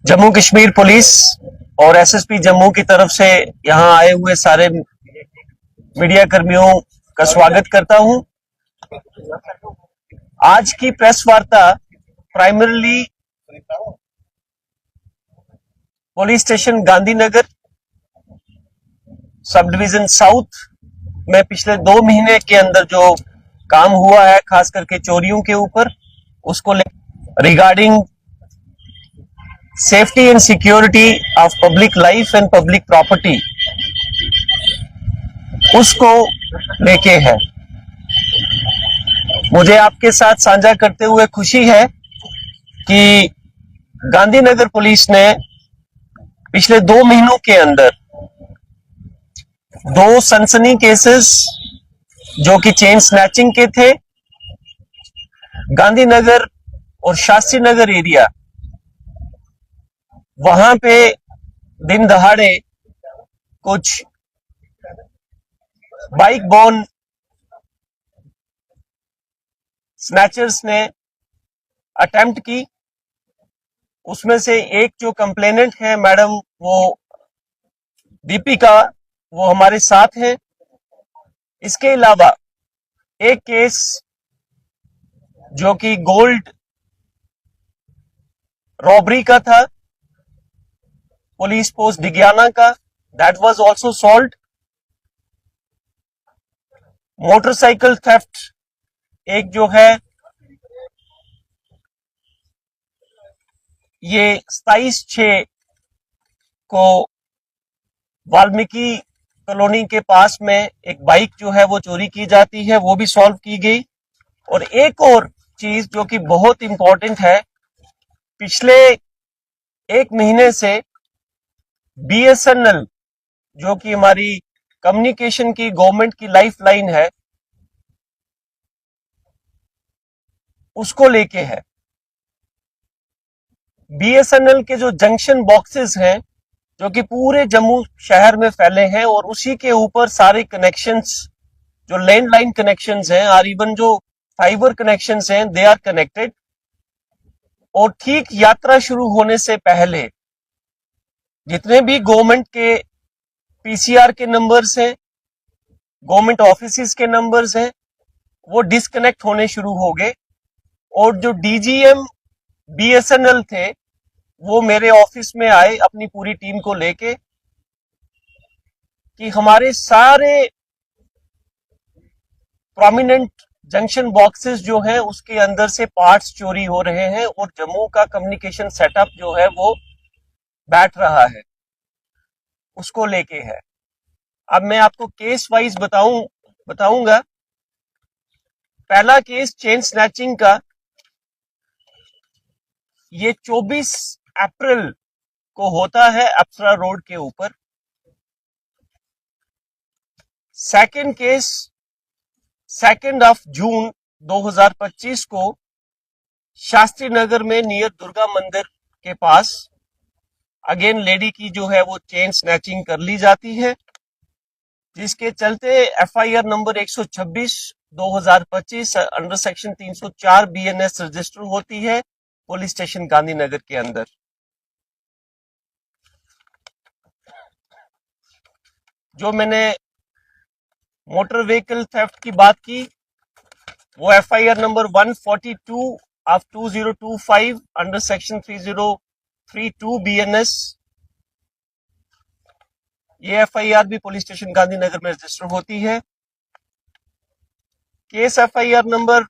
Jammu Kashmir police और SSP Jammu की तरफ से यहां आए हुए सारे मीडिया कर्मियों का स्वागत करता हूं। आज की प्रेस वार्ता primarily police station Gandhinagar sub division south में पिछले 2 महीने के अंदर जो काम हुआ है, खास करके चोरियों के ऊपर, उसको regarding safety and security of public life and public property, उसको लेके है। मुझे आपके साथ साझा करते हुए खुशी है कि गांधीनगर पुलिस ने पिछले 2 महीनों के अंदर 2 सनसनी केसेस जो कि चेन स्नैचिंग के थे, गांधीनगर और शास्त्री नगर एरिया, वहां पे दिन दहाड़े कुछ बाइक बोर्न स्नैचर्स ने अटेम्प्ट की। उसमें से एक जो कंप्लेनेंट है मैडम, वो दीपिका, वो हमारे साथ है। इसके अलावा एक केस जो कि गोल्ड रॉबरी का था, पुलिस पोस्ट डिगियाना का, that was also solved. Motorcycle theft एक जो है, ये 27/6 को वाल्मीकि कॉलोनी के पास में एक बाइक जो है वो चोरी की जाती है, वो भी सॉल्व की गई। और एक और चीज जो कि बहुत इंपॉर्टेंट है, पिछले 1 महीने से बीएसएनएल जो कि हमारी कम्युनिकेशन की गवर्नमेंट की लाइफ लाइन है, उसको लेके है। बीएसएनएल के जो जंक्शन बॉक्सेस हैं जो कि पूरे जम्मू शहर में फैले हैं, और उसी के ऊपर सारे कनेक्शंस, जो लैंडलाइन कनेक्शंस हैं और इवन जो फाइबर कनेक्शंस हैं, दे आर कनेक्टेड। और ठीक यात्रा शुरू होने से पहले जितने भी गवर्नमेंट के पीसीआर के नंबर्स हैं, गवर्नमेंट ऑफिसेस के नंबर्स हैं, वो डिस्कनेक्ट होने शुरू हो गए। और जो डीजीएम बीएसएनएल थे, वो मेरे ऑफिस में आए अपनी पूरी टीम को लेके कि हमारे सारे प्रोमिनेंट जंक्शन बॉक्सेस जो हैं उसके अंदर से पार्ट्स चोरी हो रहे हैं और जम्मू का कम्युनिकेशन सेटअप जो है वो बैठ रहा है, उसको लेके है। अब मैं आपको केस वाइज बताऊंगा। पहला केस चेन स्नैचिंग का, ये 24 अप्रैल को होता है अप्सरा रोड के ऊपर। सेकंड केस 2 जून 2025 को शास्त्री नगर में नियर दुर्गा मंदिर के पास अगेन लेडी की जो है वो चेन स्नैचिंग कर ली जाती है, जिसके चलते FIR number 126 2025 under section 304 BNS register होती है पुलिस स्टेशन गांधीनगर के अंदर। जो मैंने मोटर व्हीकल थेफ्ट की बात की, वो FIR number 142 of 2025 under section 3032 BNS, ये एफआईआर भी पुलिस स्टेशन गांधीनगर में रजिस्टर होती है। Case FIR number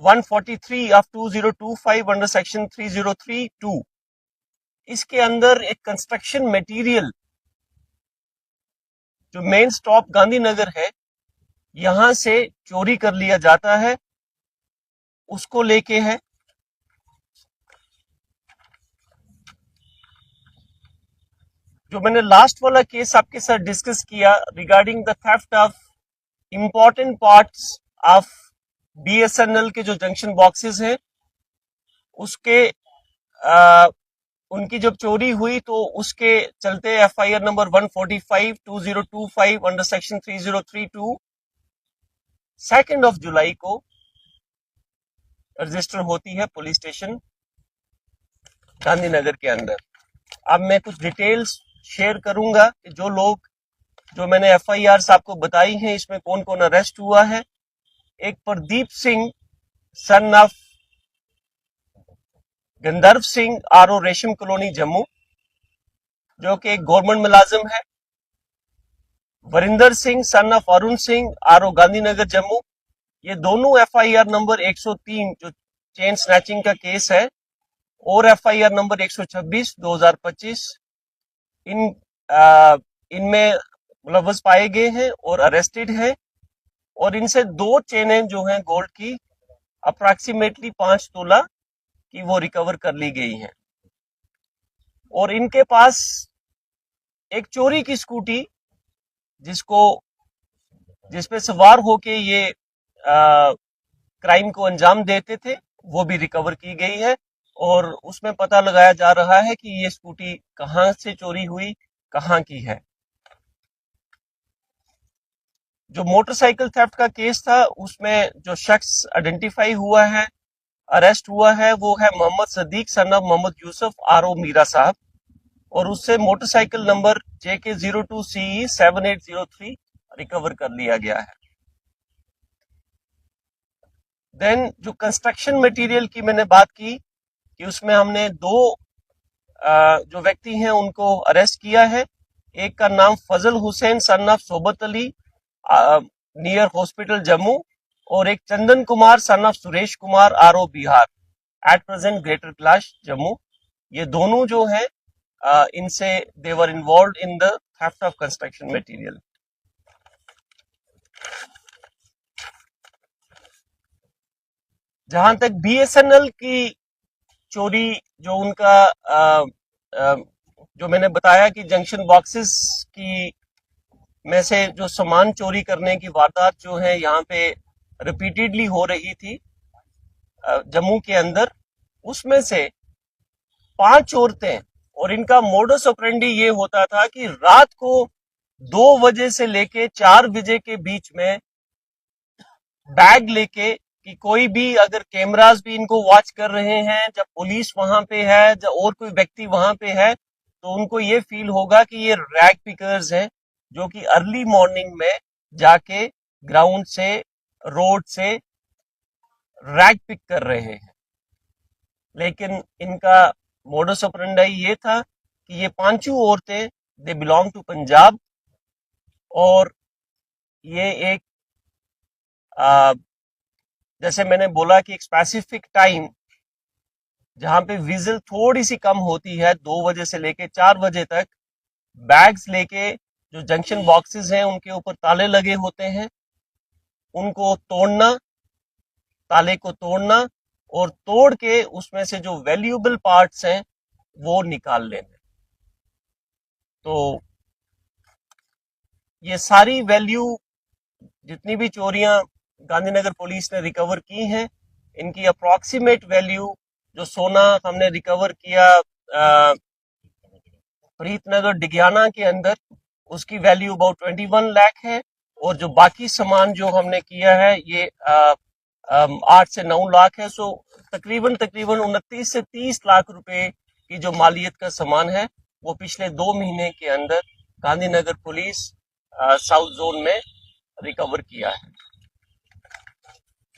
143 of 2025 under section 3032, इसके अंदर एक कंस्ट्रक्शन मटेरियल जो मेन स्टॉप गांधीनगर है, यहां से चोरी कर लिया जाता है, उसको लेके है। जो मैंने लास्ट वाला केस आपके साथ डिस्कस किया regarding the theft of important parts of BSNL के जो जंक्शन बॉक्सेस हैं, उसके उनकी जब चोरी हुई तो उसके चलते एफआईआर नंबर 145 2025 अंडर सेक्शन 3032 2 जुलाई को रजिस्टर होती है पुलिस स्टेशन गांधीनगर के अंदर। अब मैं कुछ डिटेल्स शेयर करूंगा कि जो लोग, जो मैंने एफआईआर आपको बताई हैं, इसमें कौन कौन अरेस्ट हुआ है। एक Pradeep Singh son of Gandharva Singh RO रेशम कॉलोनी जम्मू, जो कि एक गवर्नमेंट मुलाजिम है। Varinder Singh son of Arun Singh RO Gandhinagar Jammu, ये दोनों एफआईआर नंबर 103 जो चेन स्नैचिंग का केस है, और एफआईआर नंबर 126 2025 इन इनमें मुलव्वस पाए गए हैं और अरेस्टेड हैं। और इनसे 2 चेनें जो हैं गोल्ड की अप्रॉक्सीमेटली 5 तोला की वो रिकवर कर ली गई हैं। और इनके पास एक चोरी की स्कूटी जिसपे सवार होके ये क्राइम को अंजाम देते थे, वो भी रिकवर की गई है। और उसमें पता लगाया जा रहा है कि ये स्कूटी कहां से चोरी हुई, कहां की है। जो मोटरसाइकिल थेफ्ट का केस था, उसमें जो शख्स आइडेंटिफाई हुआ है, अरेस्ट हुआ है, वो है Mohammad Sadiq son of Mohammad Yusuf RO Meera Sahab, और उससे मोटरसाइकिल नंबर JK02CE 7803 रिकवर कर लिया गया है। देन जो कंस्ट्रक्शन मटेरियल की मैंने बात की कि उसमें हमने 2 जो व्यक्ति हैं उनको अरेस्ट किया है। एक का नाम फजल हुसैन सन ऑफ सोबत अली नियर हॉस्पिटल जम्मू, और एक Chandan Kumar son of Suresh Kumar RO Bihar at present Greater Kailash Jammu. ये दोनों जो हैं इनसे they were involve in the theft of construction material. जहां तक बीएसएनएल की चोरी, जो उनका जो मैंने बताया कि जंक्शन बॉक्सेस की में से जो सामान चोरी करने की वारदात जो है यहाँ पे रिपीटेडली हो रही थी जम्मू के अंदर, उसमें से 5 औरतें, और इनका मोडस ऑपरेंडी ये होता था कि रात को 2 बजे से लेके 4 बजे के बीच में बैग लेके, कि कोई भी अगर कैमरास भी इनको वॉच कर रहे हैं, जब पुलिस वहां पे है, जब और कोई व्यक्ति वहां पे है, तो उनको ये फील होगा कि ये रैग पिकर्स हैं जो कि अर्ली मॉर्निंग में जाके ग्राउंड से, रोड से रैग पिक कर रहे हैं। लेकिन इनका मोडस ऑपरेंडी ये था कि ये 5 औरतें, दे बिलोंग टू पंजाब, और ये एक जैसे मैंने बोला कि एक स्पेसिफिक टाइम जहां पे विजिल थोड़ी सी कम होती है, 2 बजे से लेके 4 बजे तक, बैग्स लेके जो जंक्शन बॉक्सेस हैं उनके ऊपर ताले लगे होते हैं, उनको तोड़ना, ताले को तोड़ना, और तोड़ के उसमें से जो वैल्यूएबल पार्ट्स हैं वो निकाल लेने। तो ये सारी वैल्यू, जितनी भी चोरियां गांधीनगर पुलिस ने रिकवर की हैं, इनकी अप्रॉक्सीमेट वैल्यू, जो सोना हमने रिकवर किया प्रीतनगर डिगियाना के अंदर, उसकी वैल्यू अबाउट 21 लाख है। और जो बाकी सामान जो हमने किया है ये 8 से 9 लाख है। सो तकरीबन 29 से 30 लाख रुपए की जो मालियत का सामान है, वो पिछले 2 महीने के अंदर गांधीनगर पुलिस साउथ जोन में रिकवर किया है।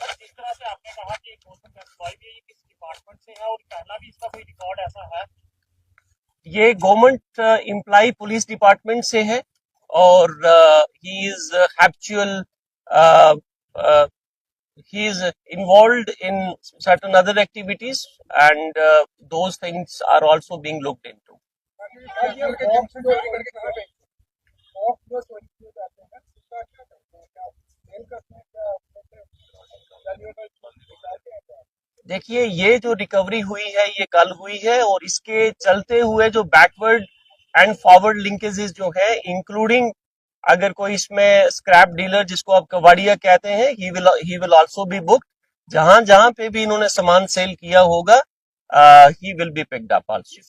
जिस तरह से आपने कहा कि एक गवर्नमेंट एम्प्लॉय भी है, किस डिपार्टमेंट से है और पहला भी इसका कोई रिकॉर्ड ऐसा है? ये गवर्नमेंट एम्प्लॉय पुलिस डिपार्टमेंट से है, और he is habitual, he is involved in certain other activities, and those things are also being looked into. देखिए, ये जो रिकवरी हुई है ये कल हुई है, और इसके चलते हुए जो बैकवर्ड एंड फॉरवर्ड लिंकेजेस जो है, इंक्लूडिंग अगर कोई इसमें स्क्रैप डीलर, जिसको आप कबाड़िया कहते हैं, he will also be booked. जहां जहां पे भी इन्होंने सामान सेल किया होगा, he will be picked up also.